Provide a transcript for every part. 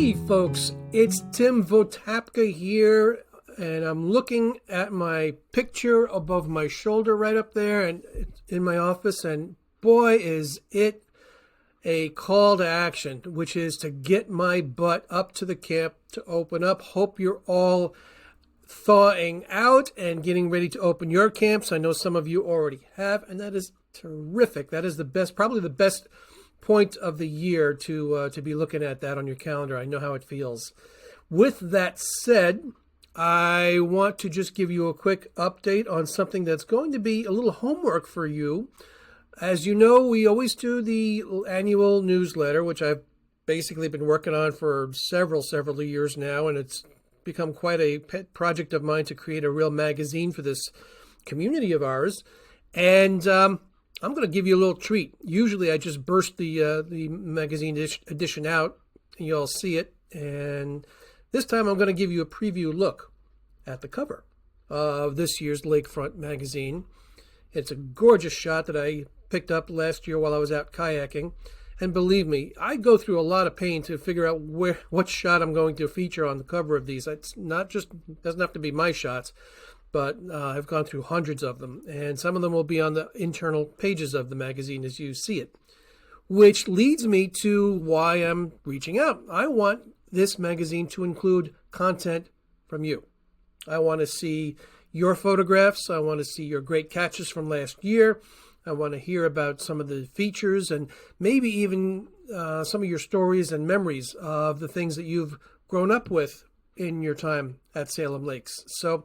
Hey folks, it's Tim Votapka here, and I'm looking at my picture above my shoulder right up there and in my office, and boy is it a call to action, which is to get my butt up to the camp to open up. Hope you're all thawing out and getting ready to open your camps. I know some of you already have, and that is terrific. That is the best, probably the best point of the year to be looking at that on your calendar. I know how it feels. With that said, I want to just give you a quick update on something that's going to be a little homework for you. As you know, we always do the annual newsletter, which I've basically been working on for several years now, and it's become quite a pet project of mine to create a real magazine for this community of ours. And I'm going to give you a little treat. Usually I just burst the magazine edition out, and you all see it. And this time I'm going to give you a preview look at the cover of this year's LakeFront magazine. It's a gorgeous shot that I picked up last year while I was out kayaking. And believe me, I go through a lot of pain to figure out what shot I'm going to feature on the cover of these. It's not just, doesn't have to be my shots, but I've gone through hundreds of them, and some of them will be on the internal pages of the magazine as you see it, which leads me to why I'm reaching out. I want this magazine to include content from you. I want to see your photographs. I want to see your great catches from last year. I want to hear about some of the features and maybe even some of your stories and memories of the things that you've grown up with in your time at Salem Lakes. So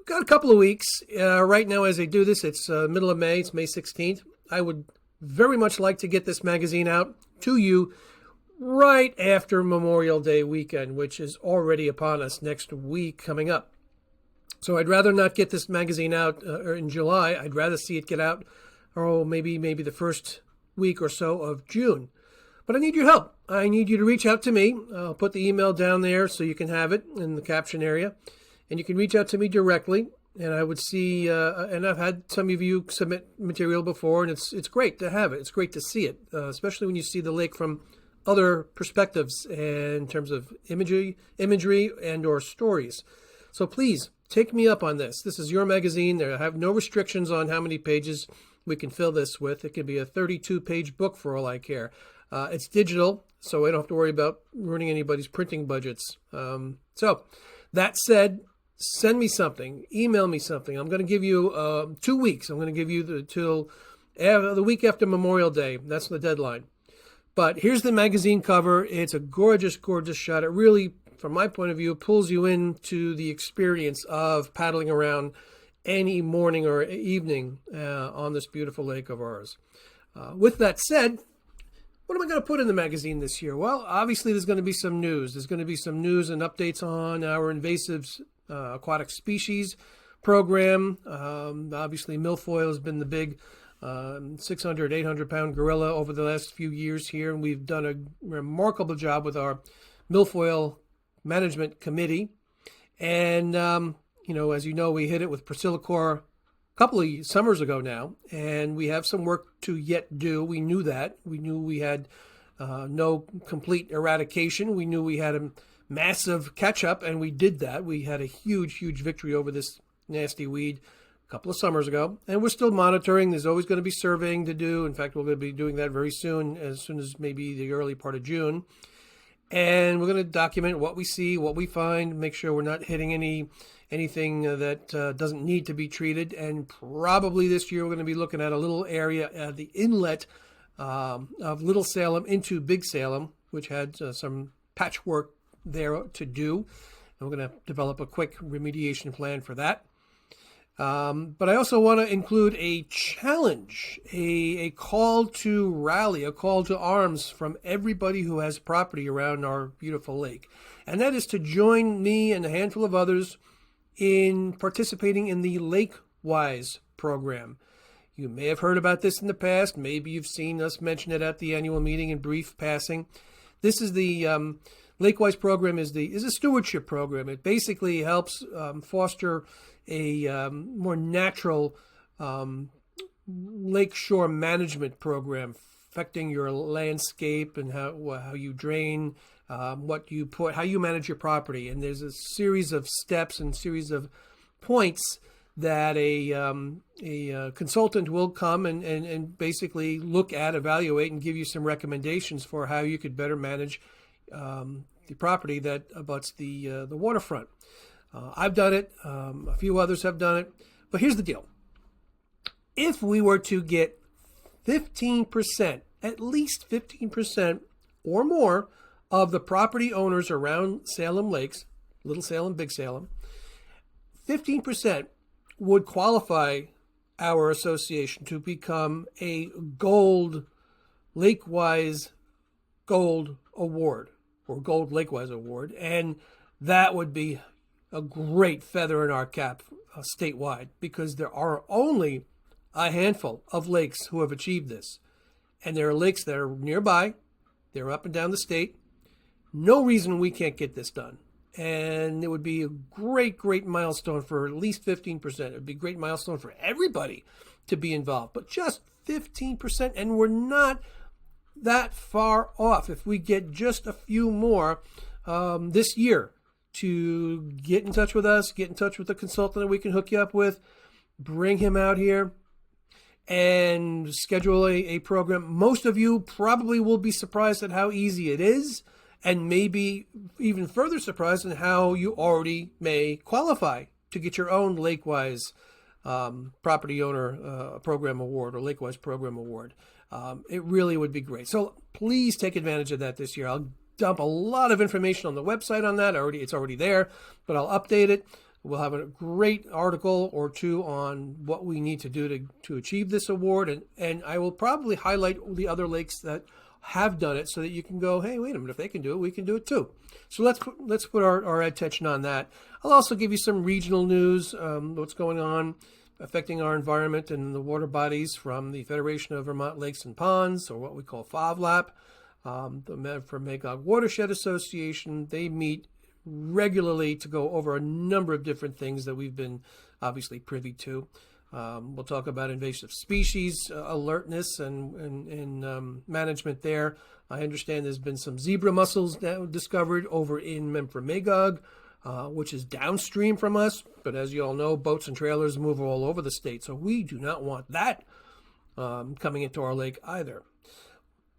got a couple of weeks. Right now as I do this, it's middle of May. It's May 16th. I would very much like to get this magazine out to you right after Memorial Day weekend, which is already upon us next week coming up. So I'd rather not get this magazine out in July. I'd rather see it get out, maybe the first week or so of June. But I need your help. I need you to reach out to me. I'll put the email down there so you can have it in the caption area. And you can reach out to me directly. And I would see, and I've had some of you submit material before, and it's great to have it. It's great to see it, especially when you see the lake from other perspectives in terms of imagery and or stories. So please, take me up on this. This is your magazine. I have no restrictions on how many pages we can fill this with. It can be a 32-page book for all I care. It's digital, so I don't have to worry about ruining anybody's printing budgets. So that said, send me something. Email me something. I'm going to give you 2 weeks. I'm going to give you till the week after Memorial Day. That's the deadline. But here's the magazine cover. It's a gorgeous, gorgeous shot. It really, from my point of view, pulls you into the experience of paddling around any morning or evening on this beautiful lake of ours. With that said, what am I going to put in the magazine this year? Well, obviously there's going to be some news. There's going to be some news and updates on our invasive aquatic species program. Obviously milfoil has been the big 600, 800-pound gorilla over the last few years here, and we've done a remarkable job with our milfoil management committee. And, as you know, we hit it with Priscillacor a couple of summers ago now, and we have some work to yet do. We knew that. We knew we had no complete eradication. We knew we had a massive catch-up, and we did that. We had a huge victory over this nasty weed a couple of summers ago, and we're still monitoring. There's always going to be surveying to do. In fact, we're going to be doing that very soon as maybe the early part of June. And we're going to document what we see, what we find, make sure we're not hitting anything that doesn't need to be treated. And probably this year we're going to be looking at a little area at the inlet of Little Salem into Big Salem, which had some patchwork there to do. And we're going to develop a quick remediation plan for that. But I also want to include a challenge, a call to rally, a call to arms from everybody who has property around our beautiful lake. And that is to join me and a handful of others in participating in the LakeWise program. You may have heard about this in the past. Maybe you've seen us mention it at the annual meeting in brief passing. This is the LakeWise program is a stewardship program. It basically helps foster a more natural lakeshore management program affecting your landscape and how you drain, what you put, how you manage your property. And there's a series of steps and series of points that a consultant will come and basically look at, evaluate, and give you some recommendations for how you could better manage the property that abuts the waterfront. I've done it. A few others have done it. But here's the deal. If we were to get 15%, at least 15% or more of the property owners around Salem Lakes, Little Salem, Big Salem, 15% would qualify our association to become a gold Lakewise Gold Award or Gold Lakewise Award. And that would be a great feather in our cap statewide, because there are only a handful of lakes who have achieved this. And there are lakes that are nearby. They're up and down the state. No reason we can't get this done. And it would be a great, great milestone for at least 15%. It would be a great milestone for everybody to be involved. But just 15%, and we're not that far off. If we get just a few more this year to get in touch with us, get in touch with the consultant that we can hook you up with, bring him out here, and schedule a program. Most of you probably will be surprised at how easy it is, and maybe even further surprised at how you already may qualify to get your own Lakewise Property Owner Program Award or Lakewise Program Award. It really would be great. So please take advantage of that this year. I'll dump a lot of information on the website on that. It's already there, but I'll update it. We'll have a great article or two on what we need to do to achieve this award. And I will probably highlight the other lakes that have done it so that you can go, hey, wait a minute, if they can do it, we can do it too. So let's put our attention on that. I'll also give you some regional news, what's going on affecting our environment and the water bodies from the Federation of Vermont Lakes and Ponds, or what we call FOVLAP, the from Magog Watershed Association. They meet regularly to go over a number of different things that we've been obviously privy to. We'll talk about invasive species alertness and management there. I understand there's been some zebra mussels discovered over in Magog, which is downstream from us. But as you all know, boats and trailers move all over the state, so we do not want that coming into our lake either.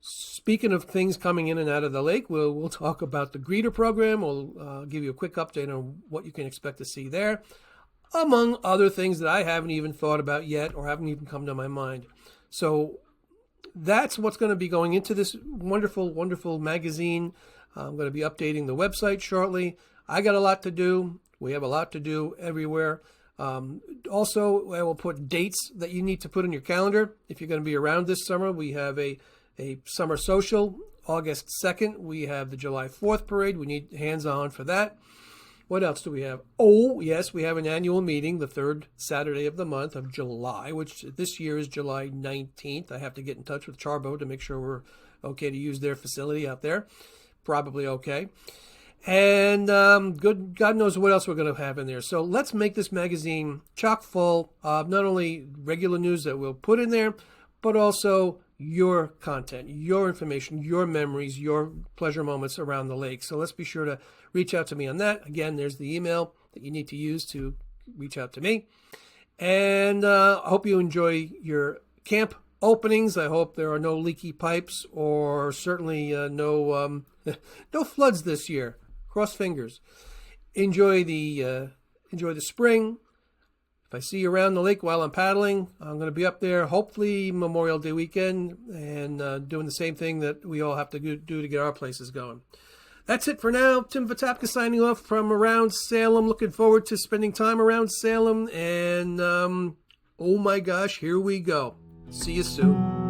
Speaking of things coming in and out of the lake, we'll talk about the greeter program. We'll give you a quick update on what you can expect to see there, among other things that I haven't even thought about yet or haven't even come to my mind. So that's what's going to be going into this wonderful, wonderful magazine. I'm going to be updating the website shortly. I got a lot to do. We have a lot to do everywhere. Also, I will put dates that you need to put in your calendar. If you're going to be around this summer, we have a summer social, August 2nd. We have the July 4th parade. We need hands-on for that. What else do we have? Oh, yes, we have an annual meeting the third Saturday of the month of July, which this year is July 19th. I have to get in touch with Charbo to make sure we're okay to use their facility out there. Probably okay. And God knows what else we're going to have in there. So let's make this magazine chock full of not only regular news that we'll put in there, but also your content, your information, your memories, your pleasure moments around the lake. So let's be sure to reach out to me on that. Again, there's the email that you need to use to reach out to me. And I hope you enjoy your camp openings. I hope there are no leaky pipes or certainly no floods this year. Cross fingers. Enjoy the spring. If I see you around the lake while I'm paddling, I'm going to be up there, hopefully Memorial Day weekend, and doing the same thing that we all have to do to get our places going. That's it for now. Tim Votapka signing off from around Salem. Looking forward to spending time around Salem. And, oh my gosh, here we go. See you soon.